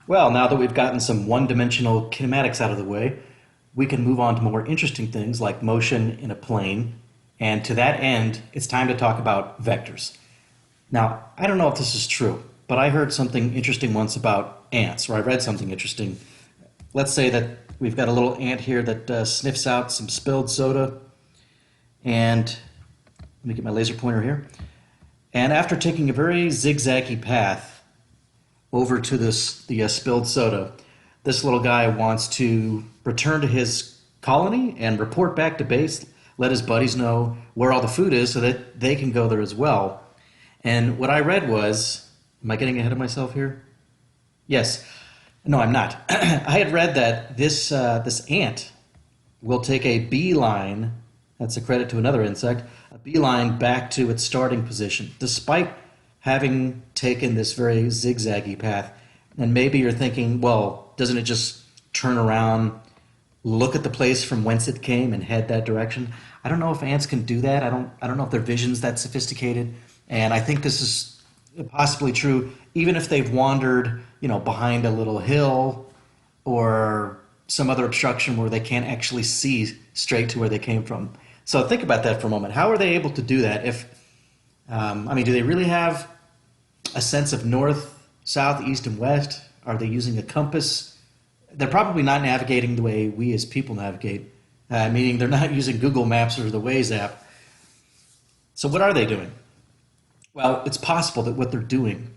Well, now that we've gotten some one-dimensional kinematics out of the way, we can move on to more interesting things like motion in a plane. And to that end, it's time to talk about vectors. Now, I don't know if this is true, but I heard something interesting once about ants, or I read something interesting. Let's say that we've got a little ant here that sniffs out some spilled soda, and let me get my laser pointer here. And after taking a very zigzaggy path over to the spilled soda, this little guy wants to return to his colony and report back to base, let his buddies know where all the food is so that they can go there as well. And what I read was, am I getting ahead of myself here? Yes. No, I'm not. I had read that this ant will take a beeline, that's a credit to another insect, a beeline back to its starting position, despite having taken this very zigzaggy path. And maybe you're thinking, well, doesn't it just turn around, look at the place from whence it came, and head that direction? I don't know if ants can do that. I don't know if their vision's that sophisticated. And I think this is possibly true, even if they've wandered, behind a little hill or some other obstruction where they can't actually see straight to where they came from. So think about that for a moment. How are they able to do that? Do they really have a sense of north, south, east, and west? Are they using a compass? They're probably not navigating the way we as people navigate, meaning they're not using Google Maps or the Waze app. So what are they doing? Well, it's possible that what they're doing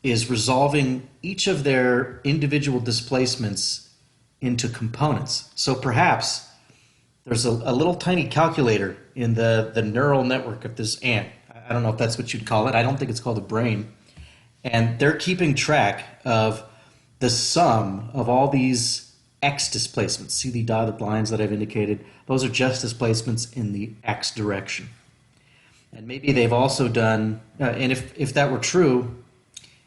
is resolving each of their individual displacements into components. So perhaps there's a little tiny calculator in the neural network of this ant. I don't know if that's what you'd call it. I don't think it's called a brain. And they're keeping track of the sum of all these x displacements. See the dotted lines that I've indicated? Those are just displacements in the x direction. And maybe they've also done, and if that were true,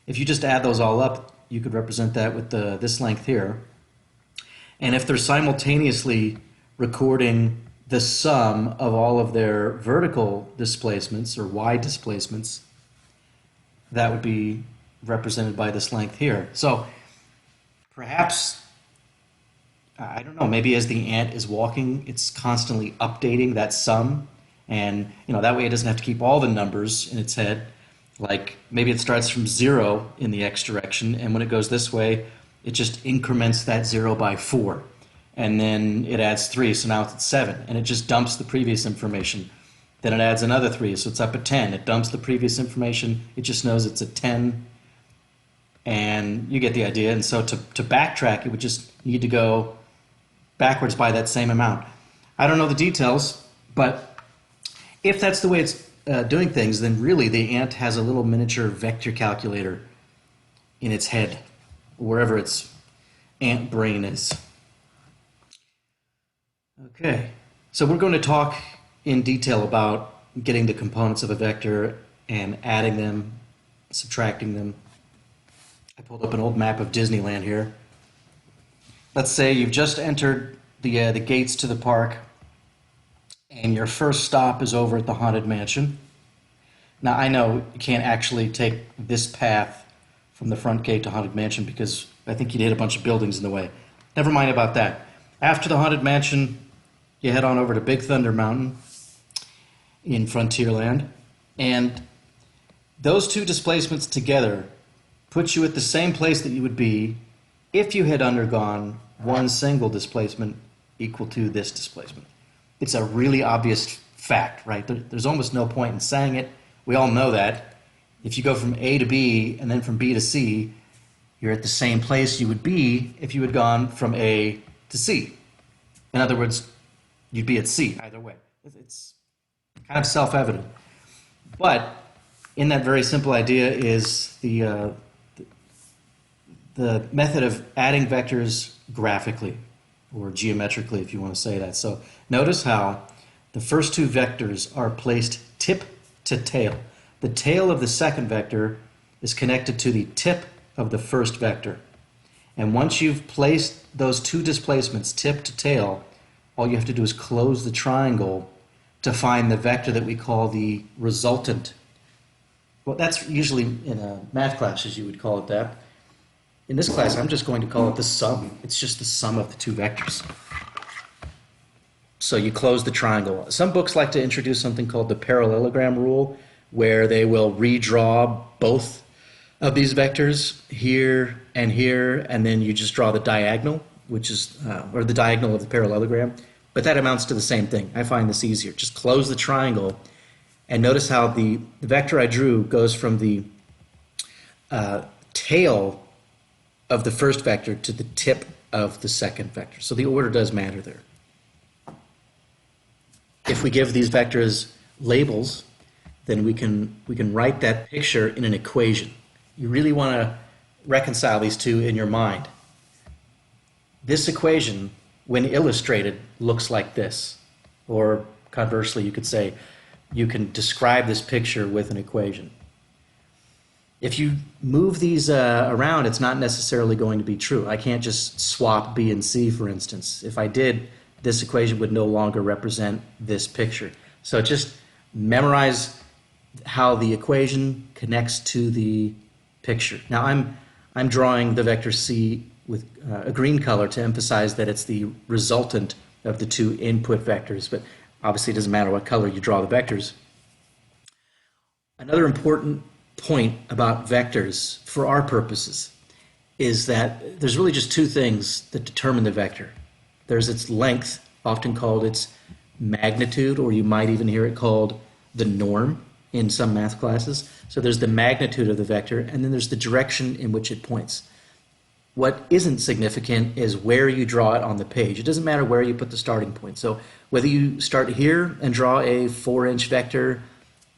if you just add those all up, you could represent that with this length here. And if they're simultaneously recording the sum of all of their vertical displacements or y displacements, that would be represented by this length here. So perhaps, I don't know, maybe as the ant is walking, it's constantly updating that sum. And that way it doesn't have to keep all the numbers in its head. Like maybe it starts from 0 in the x direction, and when it goes this way, it just increments that 0 by 4. And then it adds 3, so now it's at 7. And it just dumps the previous information. Then it adds another 3, so it's up at 10. It dumps the previous information. It just knows it's at 10. And you get the idea. And so to backtrack, it would just need to go backwards by that same amount. I don't know the details, but if that's the way it's doing things, then really the ant has a little miniature vector calculator in its head, wherever its ant brain is. Okay, so we're going to talk in detail about getting the components of a vector and adding them, subtracting them. I pulled up an old map of Disneyland here. Let's say you've just entered the gates to the park, and your first stop is over at the Haunted Mansion. Now, I know you can't actually take this path from the front gate to Haunted Mansion because I think you'd hit a bunch of buildings in the way. Never mind about that. After the Haunted Mansion, you head on over to Big Thunder Mountain in Frontierland, and those two displacements together put you at the same place that you would be if you had undergone one single displacement equal to this displacement. It's a really obvious fact, right? There's almost no point in saying it. We all know that. If you go from A to B and then from B to C, you're at the same place you would be if you had gone from A to C. In other words, you'd be at C either way. It's kind of self-evident. But in that very simple idea is the method of adding vectors graphically, or geometrically if you want to say that. So notice how the first two vectors are placed tip to tail. The tail of the second vector is connected to the tip of the first vector. And once you've placed those two displacements tip to tail, all you have to do is close the triangle to find the vector that we call the resultant Well, that's usually in a math class, as you would call it that. In this class, I'm just going to call it the sum. It's just the sum of the two vectors. So you close the triangle. Some books like to introduce something called the parallelogram rule, where they will redraw both of these vectors here, and then you just draw the diagonal, which is, or the diagonal of the parallelogram. But that amounts to the same thing. I find this easier. Just close the triangle, and notice how the vector I drew goes from the tail of the first vector to the tip of the second vector. So the order does matter there. If we give these vectors labels, then we can write that picture in an equation. You really want to reconcile these two in your mind. This equation, when illustrated, looks like this. Or conversely, you could say, you can describe this picture with an equation. If you move these around, it's not necessarily going to be true. I can't just swap B and C, for instance. If I did, this equation would no longer represent this picture. So just memorize how the equation connects to the picture. Now I'm drawing the vector C with a green color to emphasize that it's the resultant of the two input vectors, but obviously it doesn't matter what color you draw the vectors. Another important point about vectors for our purposes is that there's really just two things that determine the vector. There's its length, often called its magnitude, or you might even hear it called the norm in some math classes. So there's the magnitude of the vector, and then there's the direction in which it points. What isn't significant is where you draw it on the page. It doesn't matter where you put the starting point. So whether you start here and draw a 4-inch vector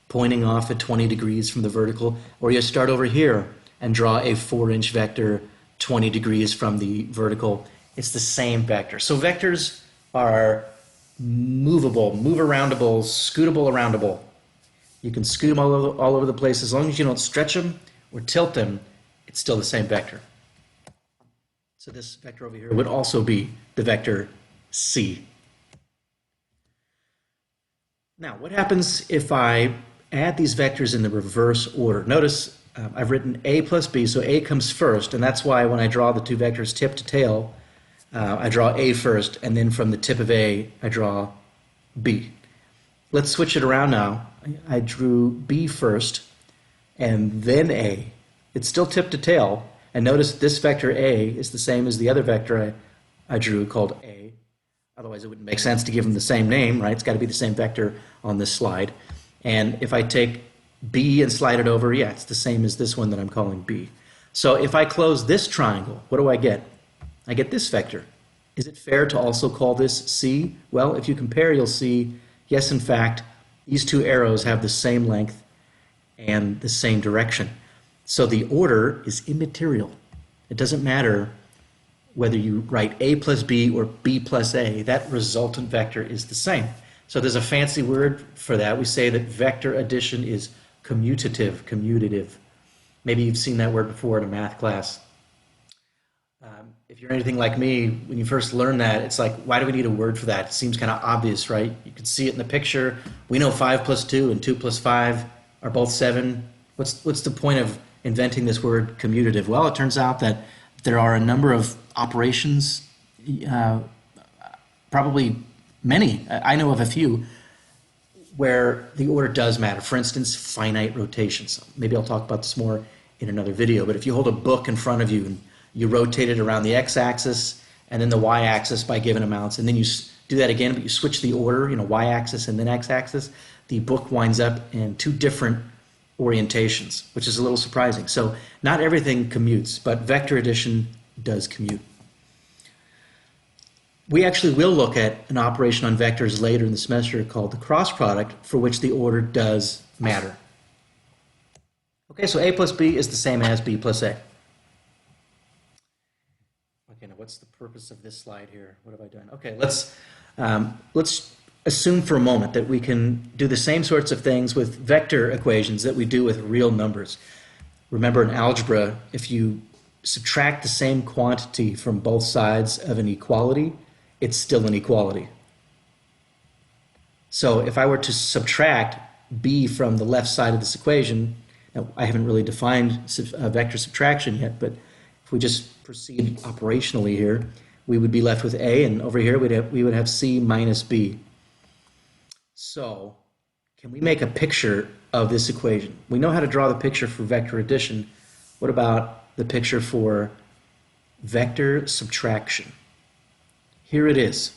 pointing off at 20 degrees from the vertical, or you start over here and draw a 4-inch vector 20 degrees from the vertical, it's the same vector. So vectors are movable, move-aroundable, scootable-aroundable. You can scoot them all over the place. As long as you don't stretch them or tilt them, it's still the same vector. So this vector over here would also be the vector C. Now, what happens if I add these vectors in the reverse order? Notice I've written A plus B, so A comes first, and that's why when I draw the two vectors tip to tail, I draw A first, and then from the tip of A, I draw B. Let's switch it around now. I drew B first, and then A. It's still tip to tail, and notice this vector A is the same as the other vector I drew called A. Otherwise, it wouldn't make sense to give them the same name, right? It's got to be the same vector on this slide. And if I take B and slide it over, yeah, it's the same as this one that I'm calling B. So if I close this triangle, what do I get? I get this vector. Is it fair to also call this C? Well, if you compare, you'll see, yes, in fact, these two arrows have the same length and the same direction. So the order is immaterial. It doesn't matter whether you write A plus B or B plus A, that resultant vector is the same. So there's a fancy word for that. We say that vector addition is commutative. Maybe you've seen that word before in a math class. If you're anything like me, when you first learn that, it's like, why do we need a word for that? It seems kind of obvious, right? You can see it in the picture. We know 5 plus 2 and 2 plus 5 are both 7. What's the point of inventing this word commutative? Well, it turns out that there are a number of operations, probably many, I know of a few, where the order does matter. For instance, finite rotations. Maybe I'll talk about this more in another video, but if you hold a book in front of you and you rotate it around the x-axis and then the y-axis by given amounts, and then you do that again, but you switch the order, y-axis and then x-axis, the book winds up in two different orientations, which is a little surprising. So not everything commutes, but vector addition does commute. We actually will look at an operation on vectors later in the semester called the cross product, for which the order does matter. Okay, so A plus B is the same as B plus A. Okay, now what's the purpose of this slide here? What have I done? Okay, let's assume for a moment that we can do the same sorts of things with vector equations that we do with real numbers. Remember in algebra, if you subtract the same quantity from both sides of an equality, it's still an equality. So if I were to subtract b from the left side of this equation, Now, I haven't really defined vector subtraction yet, but if we just proceed operationally here, we would be left with A, and over here we would have C minus B. So can we make a picture of this equation? We know how to draw the picture for vector addition. What about the picture for vector subtraction? Here it is.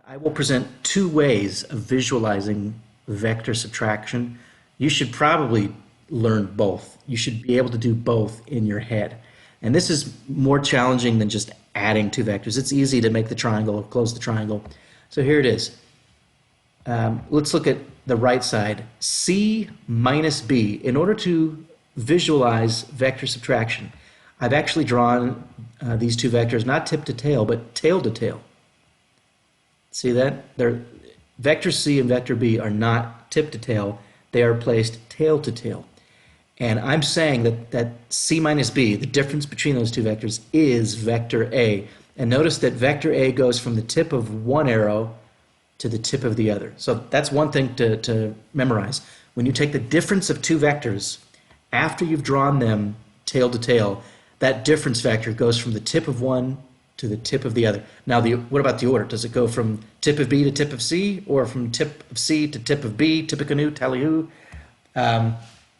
I will present two ways of visualizing vector subtraction. You should probably learn both. You should be able to do both in your head. And this is more challenging than just adding two vectors. It's easy to make the triangle, close the triangle. So here it is. Let's look at the right side. C minus B. In order to visualize vector subtraction, I've actually drawn these two vectors, not tip to tail, but tail to tail. See that? Vector C and vector B are not tip to tail. They are placed tail to tail. And I'm saying that C minus B, the difference between those two vectors, is vector A. And notice that vector A goes from the tip of one arrow to the tip of the other. So that's one thing to memorize. When you take the difference of two vectors, after you've drawn them tail to tail, that difference vector goes from the tip of one to the tip of the other. Now, what about the order? Does it go from tip of B to tip of C, or from tip of C to tip of B, tippecanoe, tally-hoo?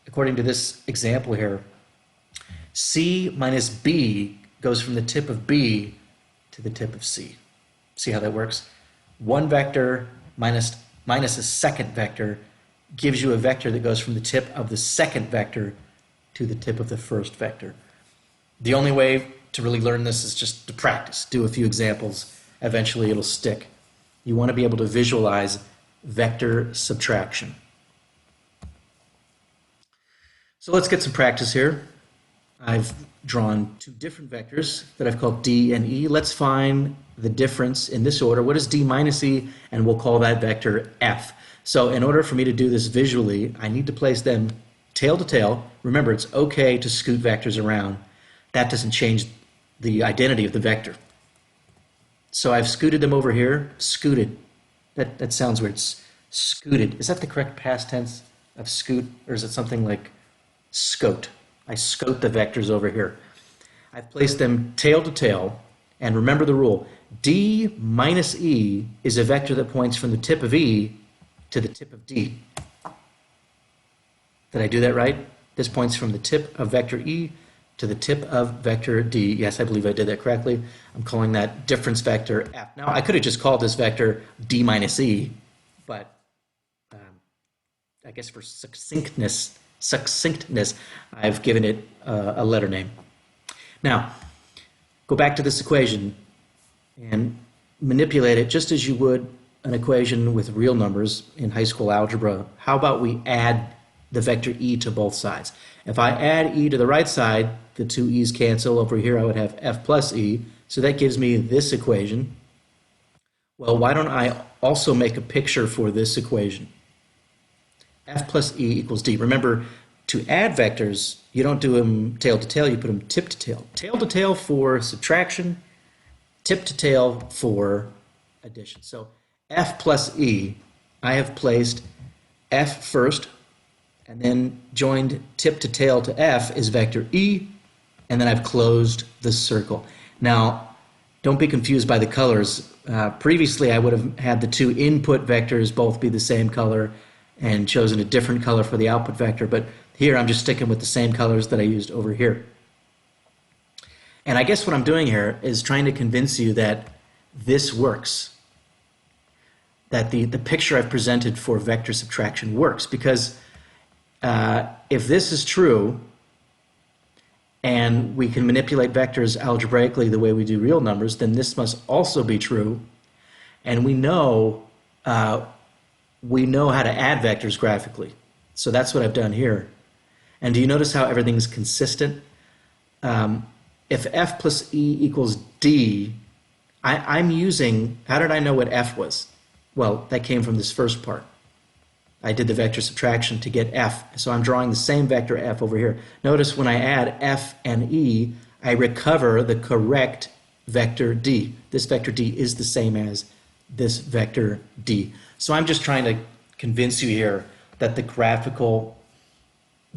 According to this example here, C minus B goes from the tip of B to the tip of C. See how that works? One vector minus a second vector gives you a vector that goes from the tip of the second vector to the tip of the first vector. The only way to really learn this is just to practice. Do a few examples. Eventually it'll stick. You want to be able to visualize vector subtraction. So let's get some practice here. I've drawn two different vectors that I've called D and E. Let's find the difference in this order. What is D minus E? And we'll call that vector F. So in order for me to do this visually, I need to place them tail to tail. Remember, it's okay to scoot vectors around. That doesn't change the identity of the vector. So I've scooted them over here. Scooted. That sounds weird. It's scooted. Is that the correct past tense of scoot? Or is it something like scote? I scote the vectors over here. I've placed them tail to tail. And remember the rule. D minus E is a vector that points from the tip of E to the tip of D. Did I do that right? This points from the tip of vector E to the tip of vector D. Yes, I believe I did that correctly. I'm calling that difference vector F. Now, I could have just called this vector D minus E, but I guess for succinctness, I've given it a letter name. Now, go back to this equation and manipulate it just as you would an equation with real numbers in high school algebra. How about we add the vector E to both sides? If I add E to the right side, the two E's cancel. Over here I would have F plus E, so that gives me this equation. Well, why don't I also make a picture for this equation? F plus E equals D. Remember, to add vectors, you don't do them tail to tail, you put them tip to tail. Tail to tail for subtraction, tip to tail for addition. So F plus E, I have placed F first, and then joined tip to tail to F is vector E, and then I've closed the circle. Now, don't be confused by the colors. Previously, I would have had the two input vectors both be the same color and chosen a different color for the output vector, but here I'm just sticking with the same colors that I used over here. And I guess what I'm doing here is trying to convince you that this works, that the picture I've presented for vector subtraction works, because if this is true, and we can manipulate vectors algebraically the way we do real numbers, then this must also be true. And we know how to add vectors graphically. So that's what I've done here. And do you notice how everything's consistent? If F plus E equals D, I'm using, how did I know what F was? Well, that came from this first part. I did the vector subtraction to get F, so I'm drawing the same vector F over here. Notice when I add F and E, I recover the correct vector D. This vector D is the same as this vector D. So I'm just trying to convince you here that the graphical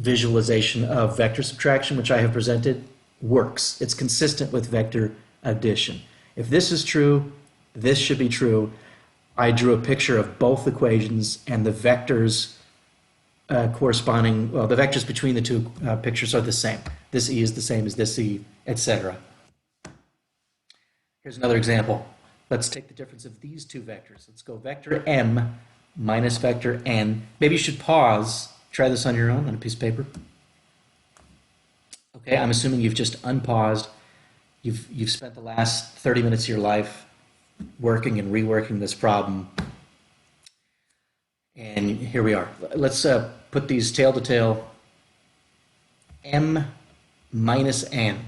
visualization of vector subtraction, which I have presented, works. It's consistent with vector addition. If this is true, this should be true. I drew a picture of both equations, and the vectors corresponding, well, the vectors between the two pictures are the same. This E is the same as this E, etc. Here's another example. Let's take the difference of these two vectors. Let's go vector M minus vector N. Maybe you should pause. Try this on your own on a piece of paper. Okay, I'm assuming you've just unpaused. You've spent the last 30 minutes of your life working and reworking this problem. And here we are. Let's put these tail to tail. M minus N.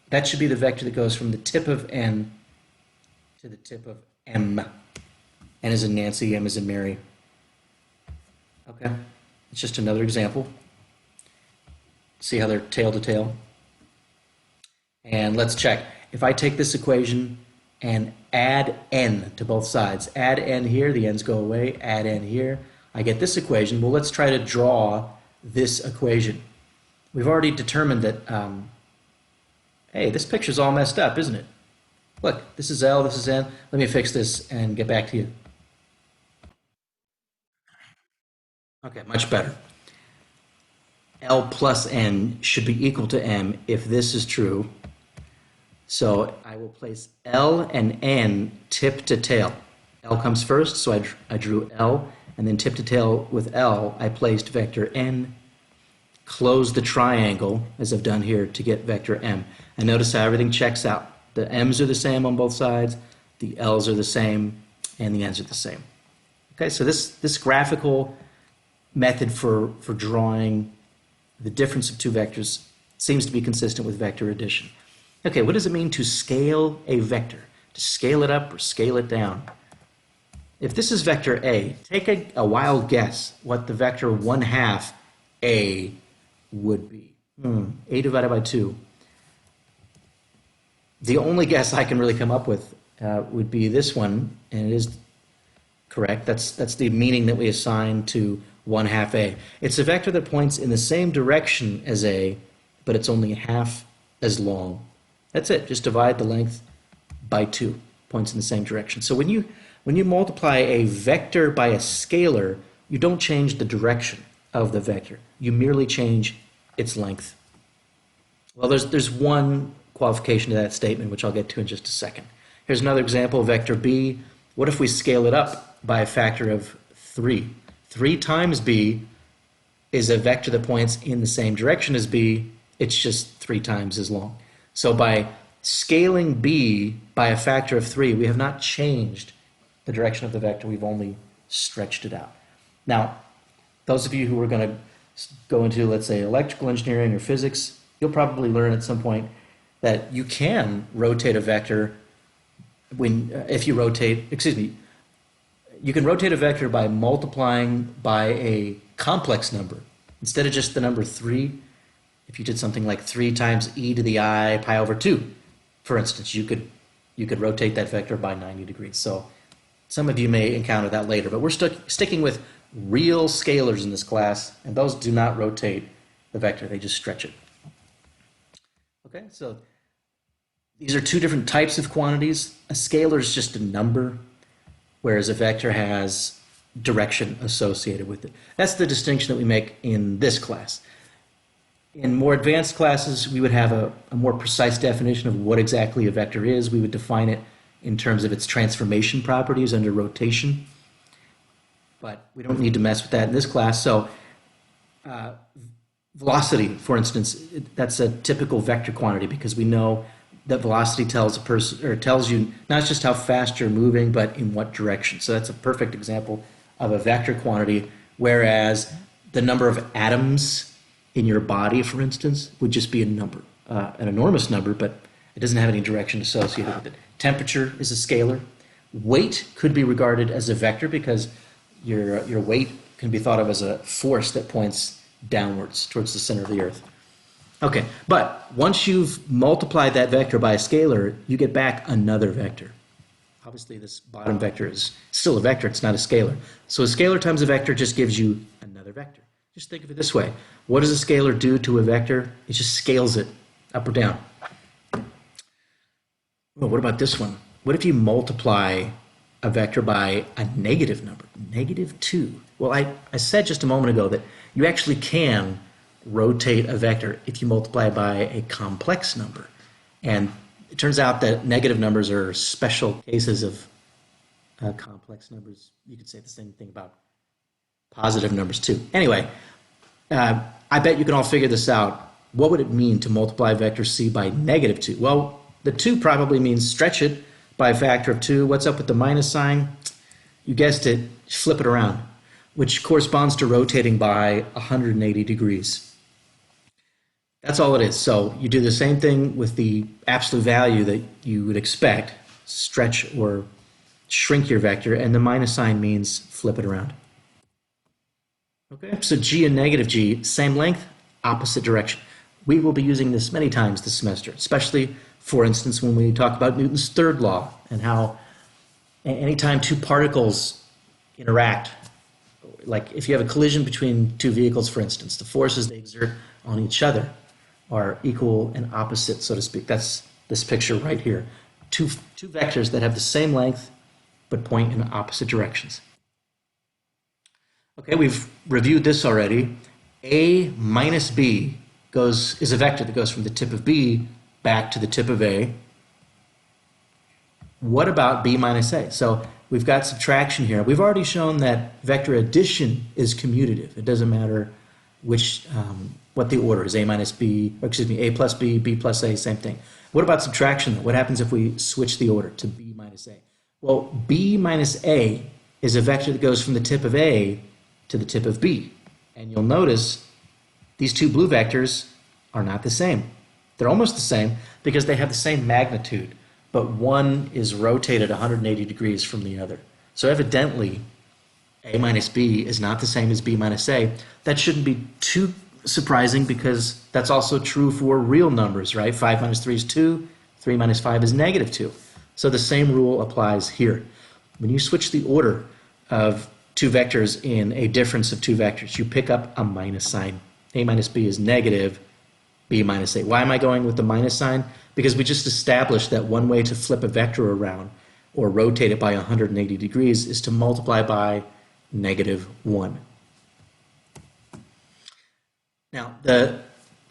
That should be the vector that goes from the tip of N to the tip of M. N is in Nancy, M is in Mary. Okay, it's just another example. See how they're tail to tail? And let's check. If I take this equation and add N to both sides, add N here, the N's go away, add N here, I get this equation. Well, let's try to draw this equation. We've already determined that, hey, this picture's all messed up, isn't it? Look, this is L, this is N. Let me fix this and get back to you. Okay, much better. L plus N should be equal to M if this is true. So I will place L and N tip to tail. L comes first, so I drew L, and then tip to tail with L, I placed vector N, close the triangle, as I've done here, to get vector M. And notice how everything checks out. The M's are the same on both sides, the L's are the same, and the N's are the same. Okay, so this graphical method for drawing the difference of two vectors seems to be consistent with vector addition. Okay, what does it mean to scale a vector? To scale it up or scale it down? If this is vector A, take a wild guess what the vector 1/2 A would be. A divided by 2. The only guess I can really come up with would be this one, and it is correct. That's the meaning that we assign to 1/2 A. It's a vector that points in the same direction as A, but it's only half as long. That's it. Just divide the length by 2. Points in the same direction. So when you multiply a vector by a scalar, you don't change the direction of the vector. You merely change its length. Well, there's one qualification to that statement, which I'll get to in just a second. Here's another example, vector B. What if we scale it up by a factor of 3? 3 times B is a vector that points in the same direction as B. It's just 3 times as long. So by scaling B by a factor of 3, we have not changed the direction of the vector. We've only stretched it out. Now, those of you who are going to go into, let's say, electrical engineering or physics, you'll probably learn at some point that you can rotate a vector if you rotate, you can rotate a vector by multiplying by a complex number. Instead of just the number 3, if you did something like 3 times e to the I pi over 2, for instance, you could rotate that vector by 90 degrees. So some of you may encounter that later, but we're sticking with real scalars in this class, and those do not rotate the vector, they just stretch it. Okay, so these are two different types of quantities. A scalar is just a number, whereas a vector has direction associated with it. That's the distinction that we make in this class. In more advanced classes, we would have a more precise definition of what exactly a vector is. We would define it in terms of its transformation properties under rotation. But we don't need to mess with that in this class. So velocity, for instance, that's a typical vector quantity because we know that velocity tells you not just how fast you're moving, but in what direction. So that's a perfect example of a vector quantity, whereas the number of atoms in your body, for instance, would just be a number, an enormous number, but it doesn't have any direction associated with it. Temperature is a scalar. Weight could be regarded as a vector because your weight can be thought of as a force that points downwards towards the center of the earth. Okay, but once you've multiplied that vector by a scalar, you get back another vector. Obviously, this bottom vector is still a vector, it's not a scalar. So a scalar times a vector just gives you another vector. Just think of it this way. What does a scalar do to a vector? It just scales it up or down. Well, what about this one? What if you multiply a vector by a negative number, -2? Well, I said just a moment ago that you actually can rotate a vector if you multiply by a complex number. And it turns out that negative numbers are special cases of complex numbers. You could say the same thing about positive numbers too. Anyway, I bet you can all figure this out. What would it mean to multiply vector c by -2? Well, the 2 probably means stretch it by a factor of 2. What's up with the minus sign? You guessed it, flip it around, which corresponds to rotating by 180 degrees. That's all it is. So you do the same thing with the absolute value that you would expect, stretch or shrink your vector, and the minus sign means flip it around. Okay, so g and -g, same length, opposite direction. We will be using this many times this semester, especially, for instance, when we talk about Newton's third law and how anytime two particles interact, like if you have a collision between two vehicles, for instance, the forces they exert on each other are equal and opposite, so to speak. That's this picture right here. Two vectors that have the same length but point in opposite directions. Okay, we've reviewed this already. A minus B is a vector that goes from the tip of B back to the tip of A. What about B minus A? So we've got subtraction here. We've already shown that vector addition is commutative. It doesn't matter what the order is, A minus B, or excuse me, A plus B, B plus A, same thing. What about subtraction? What happens if we switch the order to B minus A? Well, B minus A is a vector that goes from the tip of A to the tip of B. And you'll notice these two blue vectors are not the same. They're almost the same because they have the same magnitude, but one is rotated 180 degrees from the other. So evidently, A minus B is not the same as B minus A. That shouldn't be too surprising because that's also true for real numbers, right? 5 minus 3 is 2, 3 minus 5 is -2. So the same rule applies here. When you switch the order of two vectors in a difference of two vectors, you pick up a minus sign. A minus B is negative, B minus A. Why am I going with the minus sign? Because we just established that one way to flip a vector around or rotate it by 180 degrees is to multiply by -1. Now, the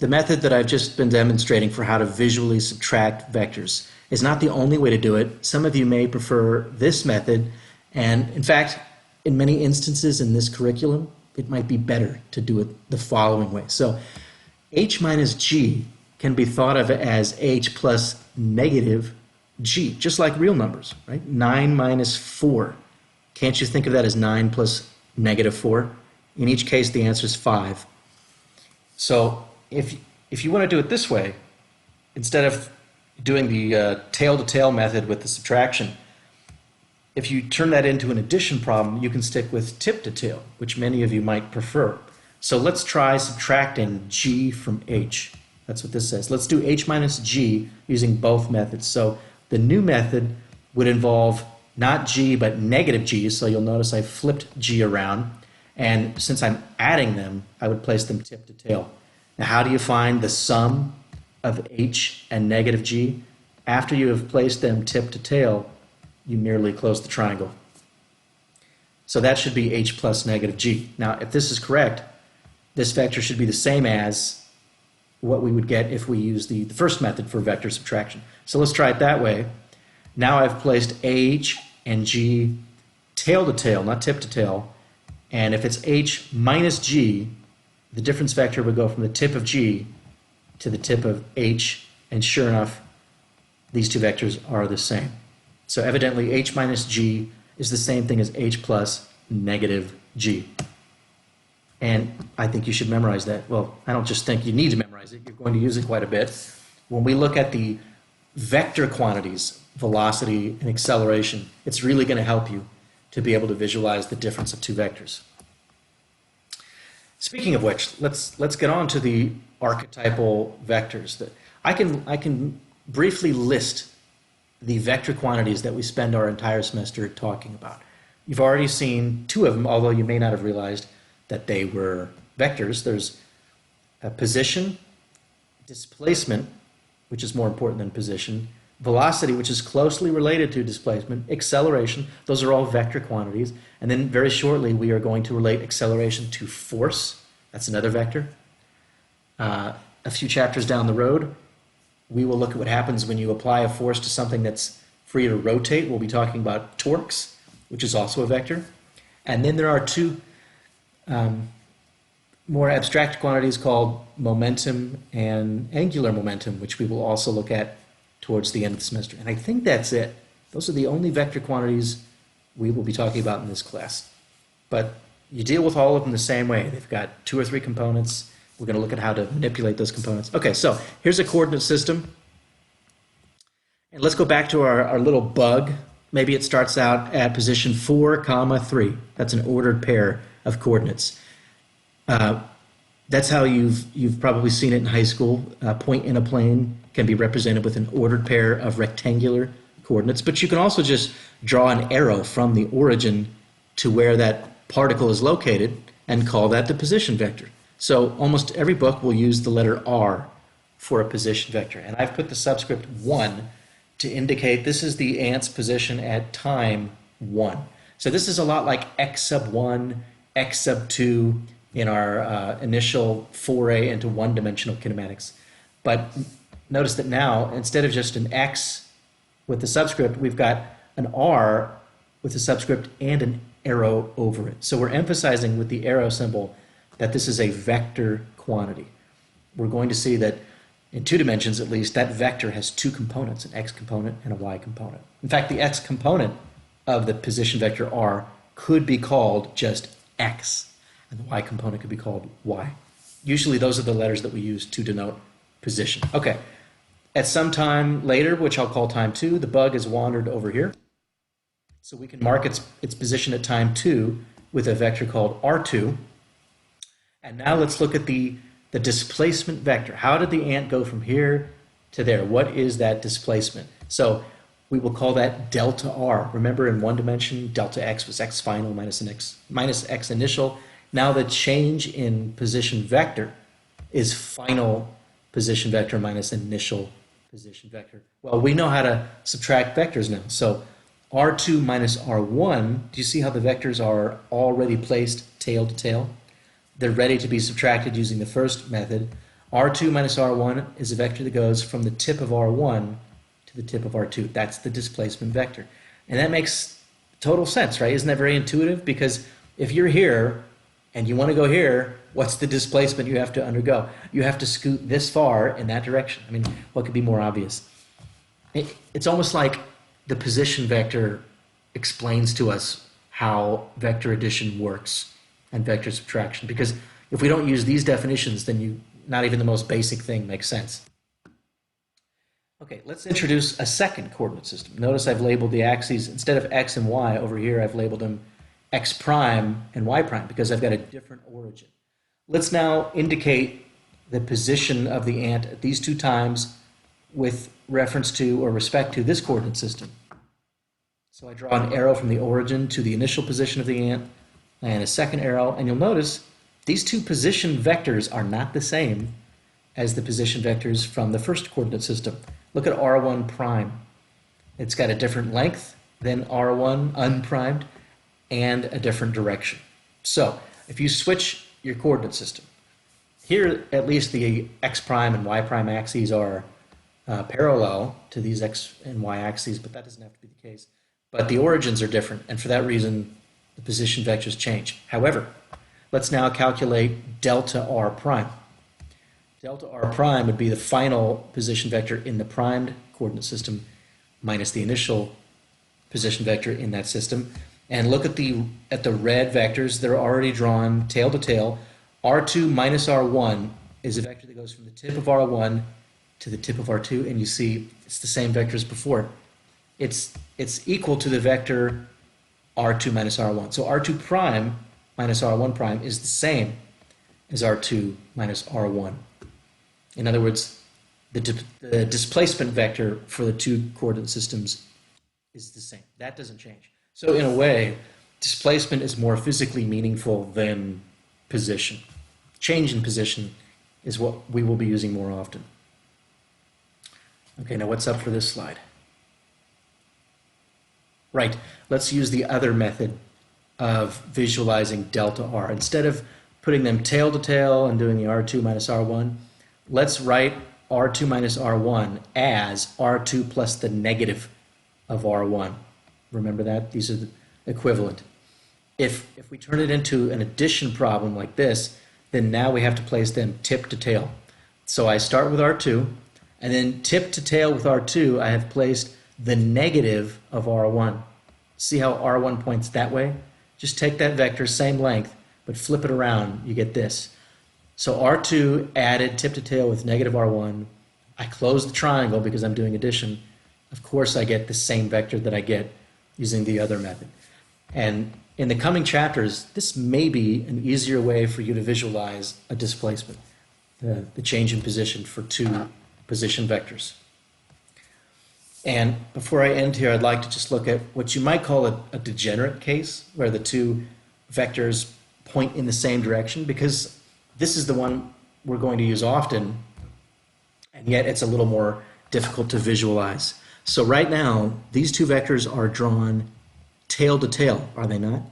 method that I've just been demonstrating for how to visually subtract vectors is not the only way to do it. Some of you may prefer this method, and in fact, in many instances in this curriculum, it might be better to do it the following way. So h minus g can be thought of as h plus -g, just like real numbers, right? 9 minus 4. Can't you think of that as 9 plus -4? In each case, the answer is 5. So if you want to do it this way, instead of doing the tail-to-tail method with the subtraction, if you turn that into an addition problem, you can stick with tip-to-tail, which many of you might prefer. So let's try subtracting g from h. That's what this says. Let's do h minus g using both methods. So the new method would involve not g, but -g. So you'll notice I flipped g around. And since I'm adding them, I would place them tip-to-tail. Now, how do you find the sum of h and -g? After you have placed them tip-to-tail, you merely close the triangle. So that should be h plus -g. Now, if this is correct, this vector should be the same as what we would get if we use the first method for vector subtraction. So let's try it that way. Now I've placed h and g tail-to-tail, not tip-to-tail. And if it's h minus g, the difference vector would go from the tip of g to the tip of h, and sure enough, these two vectors are the same. So evidently h minus g is the same thing as h plus -g. And I think you should memorize that. Well, I don't just think you need to memorize it. You're going to use it quite a bit. When we look at the vector quantities, velocity and acceleration, it's really going to help you to be able to visualize the difference of two vectors. Speaking of which, let's get on to the archetypal vectors. I can briefly list the vector quantities that we spend our entire semester talking about. You've already seen two of them, although you may not have realized that they were vectors. There's a position, displacement, which is more important than position, velocity, which is closely related to displacement, acceleration. Those are all vector quantities. And then very shortly, we are going to relate acceleration to force. That's another vector. A few chapters down the road, we will look at what happens when you apply a force to something that's free to rotate. We'll be talking about torques, which is also a vector. And then there are two more abstract quantities called momentum and angular momentum, which we will also look at towards the end of the semester. And I think that's it. Those are the only vector quantities we will be talking about in this class. But you deal with all of them the same way. They've got 2 or 3 components. We're going to look at how to manipulate those components. Okay, so here's a coordinate system. And let's go back to our little bug. Maybe it starts out at position 4, 3. That's an ordered pair of coordinates. That's how you've probably seen it in high school. A point in a plane can be represented with an ordered pair of rectangular coordinates, but you can also just draw an arrow from the origin to where that particle is located and call that the position vector. So almost every book will use the letter R for a position vector, and I've put the subscript 1 to indicate this is the ant's position at time 1. So this is a lot like x sub 1, x sub 2 in our initial foray into one-dimensional kinematics. But notice that now, instead of just an x with the subscript, we've got an R with the subscript and an arrow over it. So we're emphasizing with the arrow symbol that this is a vector quantity. We're going to see that in 2 dimensions at least, that vector has 2 components, an x component and a y component. In fact, the x component of the position vector R could be called just x, and the y component could be called y. Usually those are the letters that we use to denote position. Okay, at some time later, which I'll call time 2, the bug has wandered over here. So we can mark its position at time 2 with a vector called R2. And now let's look at the displacement vector. How did the ant go from here to there? What is that displacement? So we will call that delta R. Remember, in one dimension, delta x was x final minus x initial. Now the change in position vector is final position vector minus initial position vector. Well, we know how to subtract vectors now. So R2 minus R1, do you see how the vectors are already placed tail to tail? They're ready to be subtracted using the first method. R2 minus R1 is a vector that goes from the tip of R1 to the tip of R2. That's the displacement vector. And that makes total sense, right? Isn't that very intuitive? Because if you're here and you want to go here, what's the displacement you have to undergo? You have to scoot this far in that direction. I mean, what could be more obvious? It's almost like the position vector explains to us how vector addition works and vector subtraction, because if we don't use these definitions, then not even the most basic thing makes sense. Okay, let's introduce a second coordinate system. Notice I've labeled the axes, instead of x and y over here, I've labeled them x prime and y prime because I've got a different origin. Let's now indicate the position of the ant at these 2 times with reference to or respect to this coordinate system. So I draw an arrow from the origin to the initial position of the ant, and a second arrow, and you'll notice these 2 position vectors are not the same as the position vectors from the first coordinate system. Look at R1 prime. It's got a different length than R1 unprimed and a different direction. So if you switch your coordinate system, here at least the x prime and y prime axes are parallel to these x and y axes, but that doesn't have to be the case. But the origins are different, and for that reason, the position vectors change. However, let's now calculate delta r prime. Delta r prime would be the final position vector in the primed coordinate system minus the initial position vector in that system. And look at the red vectors. They're already drawn tail to tail. R2 minus R1 is a vector that goes from the tip of R1 to the tip of R2, and you see it's the same vector as before. It's equal to the vector R2 minus R1. So R2 prime minus R1 prime is the same as R2 minus R1. In other words, the displacement vector for the 2 coordinate systems is the same. That doesn't change. So in a way, displacement is more physically meaningful than position. change in position is what we will be using more often. Okay, now what's up for this slide? Right, let's use the other method of visualizing delta R. Instead of putting them tail to tail and doing the R2 minus R1, let's write R2 minus R1 as R2 plus the negative of R1. Remember that? These are the equivalent. If we turn it into an addition problem like this, then now we have to place them tip to tail. So I start with R2, and then tip to tail with R2, I have placed the negative of R1. See how R1 points that way? Just take that vector, same length, but flip it around, you get this. So R2 added tip to tail with negative R1. I close the triangle because I'm doing addition. Of course, I get the same vector that I get using the other method. And in the coming chapters, this may be an easier way for you to visualize a displacement, the change in position for two position vectors. And before I end here, I'd like to just look at what you might call a degenerate case, where the two vectors point in the same direction, because this is the one we're going to use often, and yet it's a little more difficult to visualize. So right now, these two vectors are drawn tail to tail, are they not?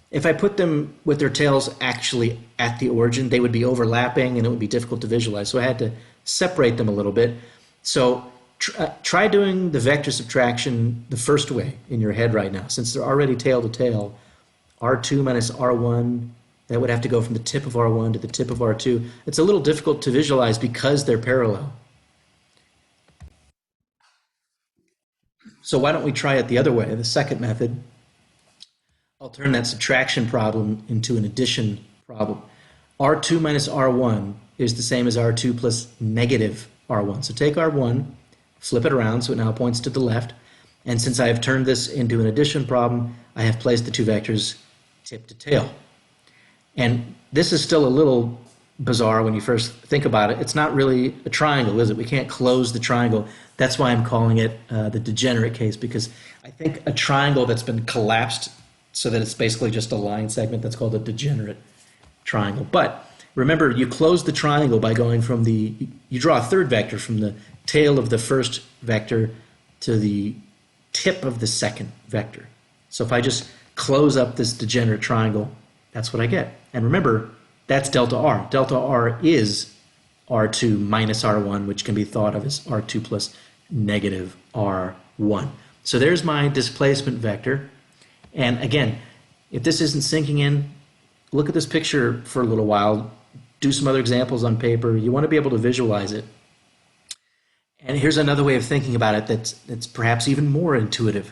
If I put them with their tails actually at the origin, they would be overlapping and it would be difficult to visualize. So I had to separate them a little bit. So try doing the vector subtraction the first way in your head right now. Since they're already tail to tail, R2 minus R1, that would have to go from the tip of R1 to the tip of R2. It's a little difficult to visualize because they're parallel. So why don't we try it the other way, the second method. I'll turn that subtraction problem into an addition problem. R2 minus R1 is the same as R2 plus negative R1. So take R1, flip it around so it now points to the left. And since I have turned this into an addition problem, I have placed the two vectors tip to tail. And this is still a little bizarre when you first think about it. It's not really a triangle, is it? We can't close the triangle. That's why I'm calling it the degenerate case, because I think a triangle that's been collapsed so that it's basically just a line segment, that's called a degenerate triangle. But remember, you close the triangle by going from you draw a third vector from the tail of the first vector to the tip of the second vector. So if I just close up this degenerate triangle, that's what I get. And remember, that's delta R. Delta R is R2 minus R1, which can be thought of as R2 plus negative R1. So there's my displacement vector. And again, if this isn't sinking in, look at this picture for a little while, do some other examples on paper. You want to be able to visualize it. And here's another way of thinking about it that's perhaps even more intuitive.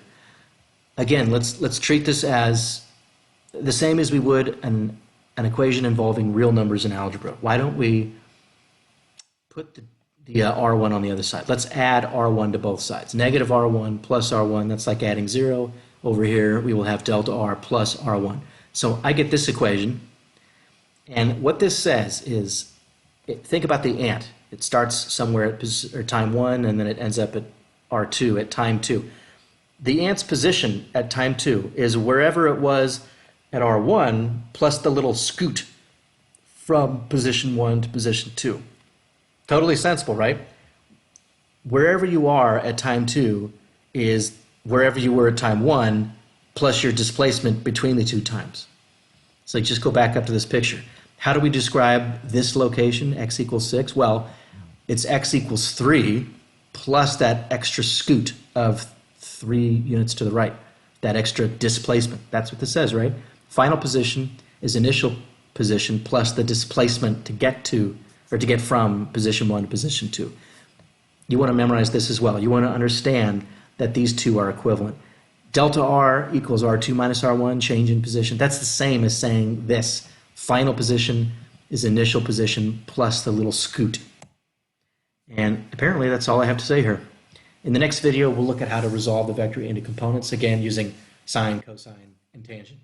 Again, let's treat this as the same as we would an equation involving real numbers in algebra. Why don't we put the R1 on the other side? Let's add R1 to both sides. Negative R1 plus R1, that's like adding 0. Over here, we will have delta R plus R1. So I get this equation. And what this says is, think about the ant. It starts somewhere at time 1, and then it ends up at R2 at time 2. The ant's position at time 2 is wherever it was at R1 plus the little scoot from position 1 to position 2. Totally sensible, right? Wherever you are at time 2 is wherever you were at time 1 plus your displacement between the two times. So just go back up to this picture. How do we describe this location, x equals 6? Well, it's x equals 3 plus that extra scoot of 3 units to the right, that extra displacement. That's what this says, right? Final position is initial position plus the displacement to get to, or to get from position 1 to position 2. You want to memorize this as well. You want to understand that these two are equivalent. Delta R equals R2 minus R1, change in position. That's the same as saying this. Final position is initial position plus the little scoot. And apparently that's all I have to say here. In the next video, we'll look at how to resolve the vector into components, again using sine, cosine, and tangent.